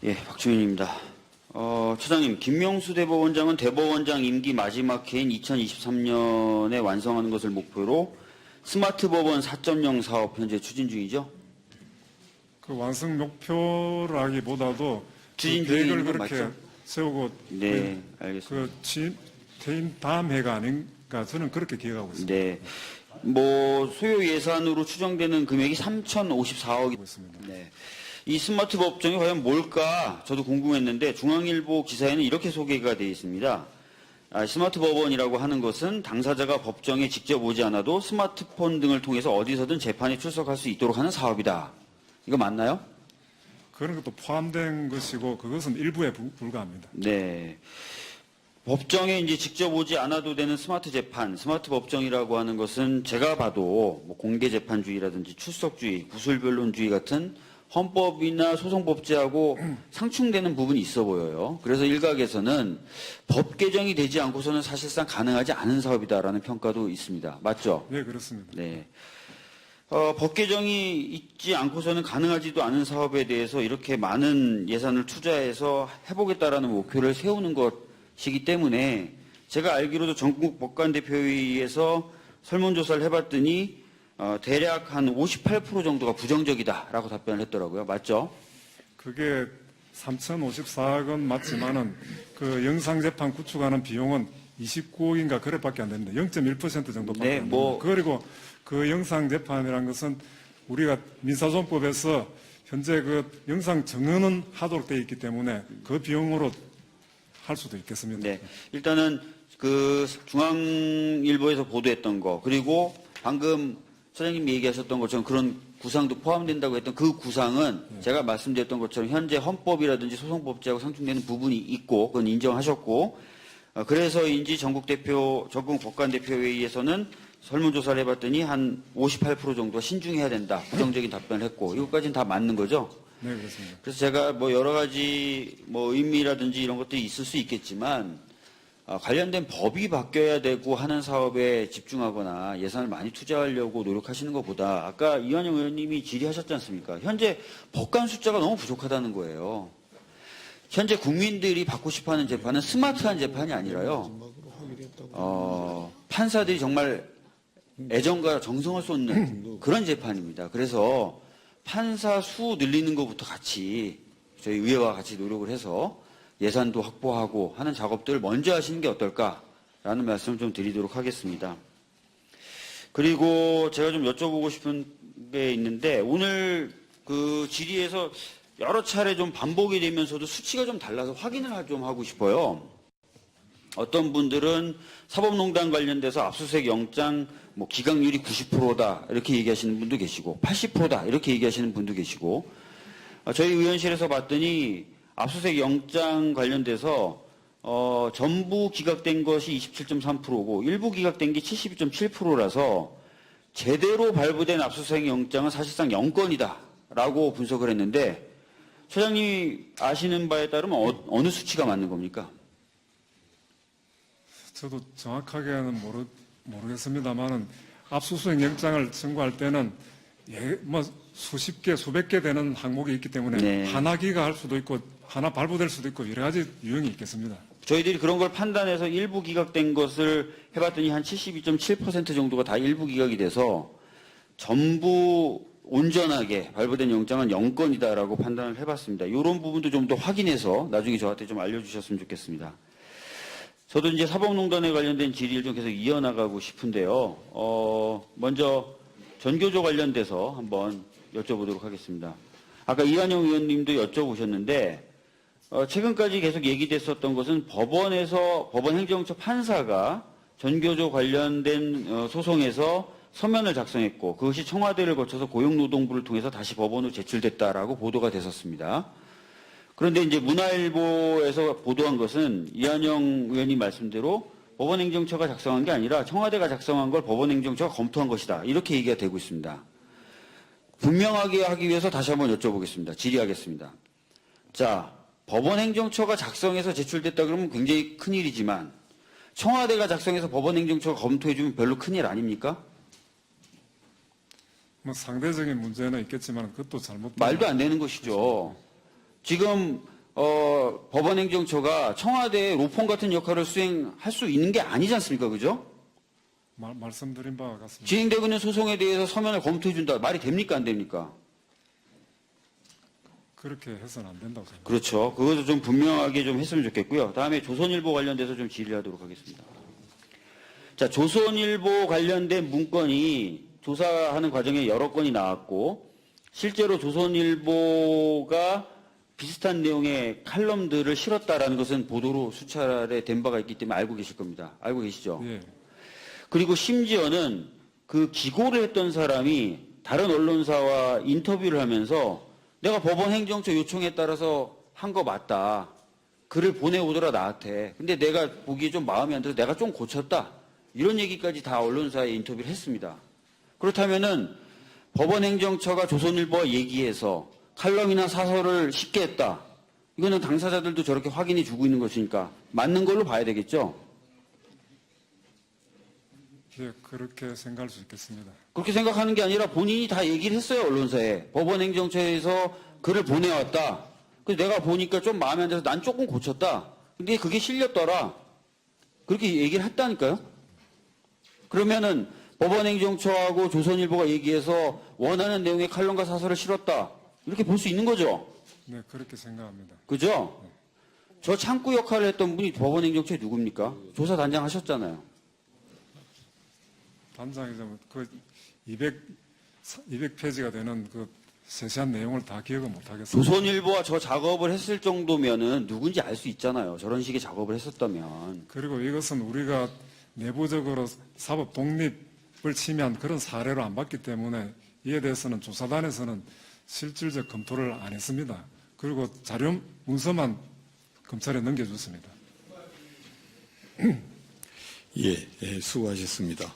예, 박주민입니다. 처장님, 김명수 대법원장은 대법원장 임기 마지막 해인 2023년에 완성하는 것을 목표로 스마트 법원 4.0 사업 현재 추진 중이죠? 그 완성 목표라기보다도 추진 그 계획을 중인 건 그렇게 맞죠? 세우고 네, 알겠습니다. 퇴임 다음 해가 아닌가 저는 그렇게 기억하고 있습니다. 네. 소요 예산으로 추정되는 금액이 3,054억이 있습니다. 네. 이 스마트 법정이 과연 뭘까 저도 궁금했는데 중앙일보 기사에는 이렇게 소개가 되어 있습니다. 스마트 법원이라고 하는 것은 당사자가 법정에 직접 오지 않아도 스마트폰 등을 통해서 어디서든 재판에 출석할 수 있도록 하는 사업이다. 이거 맞나요? 그런 것도 포함된 것이고 그것은 일부에 불과합니다. 네. 법정에 이제 직접 오지 않아도 되는 스마트 재판, 스마트 법정이라고 하는 것은 제가 봐도 공개 재판주의라든지 출석주의, 구술변론주의 같은 헌법이나 소송법제하고 상충되는 부분이 있어 보여요. 그래서 일각에서는 법 개정이 되지 않고서는 사실상 가능하지 않은 사업이다라는 평가도 있습니다. 맞죠? 네, 그렇습니다. 네. 법 개정이 있지 않고서는 가능하지도 않은 사업에 대해서 이렇게 많은 예산을 투자해서 해보겠다라는 목표를 세우는 것이기 때문에 제가 알기로도 전국 법관대표회의에서 설문조사를 해봤더니 대략 한 58% 정도가 부정적이다라고 답변을 했더라고요. 맞죠? 그게 3,054억 원 맞지만은 그 영상재판 구축하는 비용은 29억인가 그래밖에 안 되는데 0.1% 정도밖에 네, 안 됩니다. 그리고 그 영상재판이라는 것은 우리가 민사소송법에서 현재 그 영상 정언은 하도록 되어 있기 때문에 그 비용으로 할 수도 있겠습니다. 네. 일단은 그 중앙일보에서 보도했던 거 그리고 방금 소장님이 얘기하셨던 것처럼 그런 구상도 포함된다고 했던 그 구상은 제가 말씀드렸던 것처럼 현재 헌법이라든지 소송법제하고 상충되는 부분이 있고 그건 인정하셨고 그래서인지 전국 법관대표회의에서는 설문조사를 해봤더니 한 58% 정도가 신중해야 된다. 부정적인 답변을 했고 이것까지는 다 맞는 거죠? 네, 그렇습니다. 그래서 제가 여러 가지 의미라든지 이런 것들이 있을 수 있겠지만 관련된 법이 바뀌어야 되고 하는 사업에 집중하거나 예산을 많이 투자하려고 노력하시는 것보다 아까 이완영 의원님이 질의하셨지 않습니까? 현재 법관 숫자가 너무 부족하다는 거예요. 현재 국민들이 받고 싶어하는 재판은 스마트한 재판이 아니라요. 판사들이 정말 애정과 정성을 쏟는 그런 재판입니다. 그래서 판사 수 늘리는 것부터 같이 저희 의회와 같이 노력을 해서 예산도 확보하고 하는 작업들을 먼저 하시는 게 어떨까라는 말씀을 좀 드리도록 하겠습니다. 그리고 제가 좀 여쭤보고 싶은 게 있는데 오늘 그 질의에서 여러 차례 좀 반복이 되면서도 수치가 좀 달라서 확인을 좀 하고 싶어요. 어떤 분들은 사법농단 관련돼서 압수수색 영장 기각률이 90%다 이렇게 얘기하시는 분도 계시고 80%다 이렇게 얘기하시는 분도 계시고 저희 의원실에서 봤더니 압수수색 영장 관련돼서 전부 기각된 것이 27.3%고 일부 기각된 게 72.7%라서 제대로 발부된 압수수색 영장은 사실상 0건이다라고 분석을 했는데 처장님이 아시는 바에 따르면 어느 수치가 맞는 겁니까? 저도 정확하게는 모르겠습니다만은 압수수색 영장을 청구할 때는 수십 개, 수백 개 되는 항목이 있기 때문에 네. 하나 기각할 수도 있고 하나 발부될 수도 있고 여러 가지 유형이 있겠습니다. 저희들이 그런 걸 판단해서 일부 기각된 것을 해봤더니 한 72.7% 정도가 다 일부 기각이 돼서 전부 온전하게 발부된 영장은 0건이다라고 판단을 해봤습니다. 이런 부분도 좀 더 확인해서 나중에 저한테 좀 알려주셨으면 좋겠습니다. 저도 이제 사법농단에 관련된 질의를 좀 계속 이어나가고 싶은데요. 먼저 전교조 관련돼서 한번 여쭤보도록 하겠습니다. 아까 이완영 의원님도 여쭤보셨는데 최근까지 계속 얘기됐었던 것은 법원에서 법원행정처 판사가 전교조 관련된 소송에서 서면을 작성했고 그것이 청와대를 거쳐서 고용노동부를 통해서 다시 법원으로 제출됐다라고 보도가 됐었습니다. 그런데 이제 문화일보에서 보도한 것은 이완영 의원님 말씀대로 법원행정처가 작성한 게 아니라 청와대가 작성한 걸 법원행정처가 검토한 것이다. 이렇게 얘기가 되고 있습니다. 분명하게 하기 위해서 다시 한번 여쭤보겠습니다. 질의하겠습니다. 자, 법원행정처가 작성해서 제출됐다 그러면 굉장히 큰일이지만 청와대가 작성해서 법원행정처가 검토해주면 별로 큰일 아닙니까? 상대적인 문제는 있겠지만 그것도 잘못 말도 안 되는 것이죠. 지금 법원행정처가 청와대의 로펌 같은 역할을 수행할 수 있는 게 아니지 않습니까? 그죠? 말씀드린 바와 같습니다. 진행되고 있는 소송에 대해서 서면을 검토해준다. 말이 됩니까? 안 됩니까? 그렇게 해서는 안 된다고 생각합니다. 그렇죠. 그것도 좀 분명하게 좀 했으면 좋겠고요. 다음에 조선일보 관련돼서 좀 질의하도록 하겠습니다. 자, 조선일보 관련된 문건이 조사하는 과정에 여러 건이 나왔고, 실제로 조선일보가 비슷한 내용의 칼럼들을 실었다라는 것은 보도로 수차례 된 바가 있기 때문에 알고 계실 겁니다. 알고 계시죠? 예. 그리고 심지어는 그 기고를 했던 사람이 다른 언론사와 인터뷰를 하면서 내가 법원 행정처 요청에 따라서 한 거 맞다. 글을 보내오더라 나한테. 근데 내가 보기에 좀 마음에 안 들어서 내가 좀 고쳤다. 이런 얘기까지 다 언론사에 인터뷰를 했습니다. 그렇다면은 법원 행정처가 조선일보와 얘기해서 칼럼이나 사설을 쉽게 했다. 이거는 당사자들도 저렇게 확인해 주고 있는 것이니까 맞는 걸로 봐야 되겠죠? 예, 그렇게 생각할 수 있겠습니다. 그렇게 생각하는 게 아니라 본인이 다 얘기를 했어요, 언론사에. 법원 행정처에서 글을 보내왔다. 그래서 내가 보니까 좀 마음에 안 들어서 난 조금 고쳤다. 근데 그게 실렸더라. 그렇게 얘기를 했다니까요? 그러면은 법원 행정처하고 조선일보가 얘기해서 원하는 내용의 칼럼과 사설을 실었다. 이렇게 볼 수 있는 거죠? 네, 그렇게 생각합니다. 그죠? 저 창구 역할을 했던 분이 법원 행정처에 누굽니까? 조사단장 하셨잖아요. 단장이자면 그 200페이지가 되는 그 세세한 내용을 다 기억을 못 하겠습니다. 조선일보와 저 작업을 했을 정도면은 누군지 알 수 있잖아요. 저런 식의 작업을 했었다면. 그리고 이것은 우리가 내부적으로 사법 독립을 침해한 그런 사례로 안 봤기 때문에 이에 대해서는 조사단에서는 실질적 검토를 안 했습니다. 그리고 자료 문서만 검찰에 넘겨줬습니다. 예, 수고하셨습니다.